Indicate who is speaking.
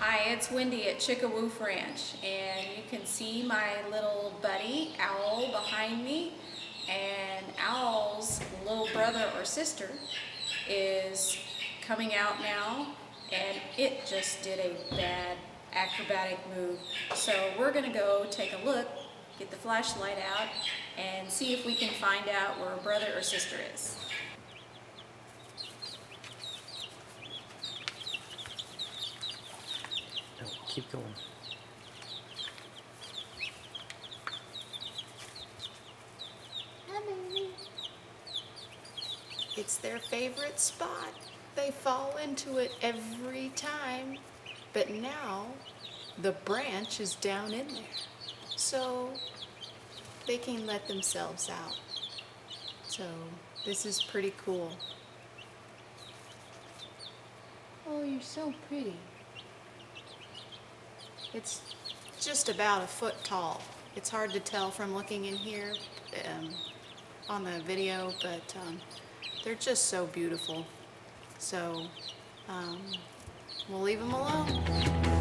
Speaker 1: Hi, it's Wendy at Chick-a-Woof Ranch, and you can see my little buddy, Owl, behind me, and Owl's little brother or sister is coming out now, and it just did a bad acrobatic move. So we're gonna go take a look, get the flashlight out, and see if we can find out where brother or sister is.
Speaker 2: No, keep going.
Speaker 1: Hi, baby. It's their favorite spot. They fall into it every time. But now the branch is down in there, so they can let themselves out. So this is pretty cool. Oh, you're so pretty. It's just about a foot tall. It's hard to tell from looking in here on the video, but they're just so beautiful. So we'll leave them alone.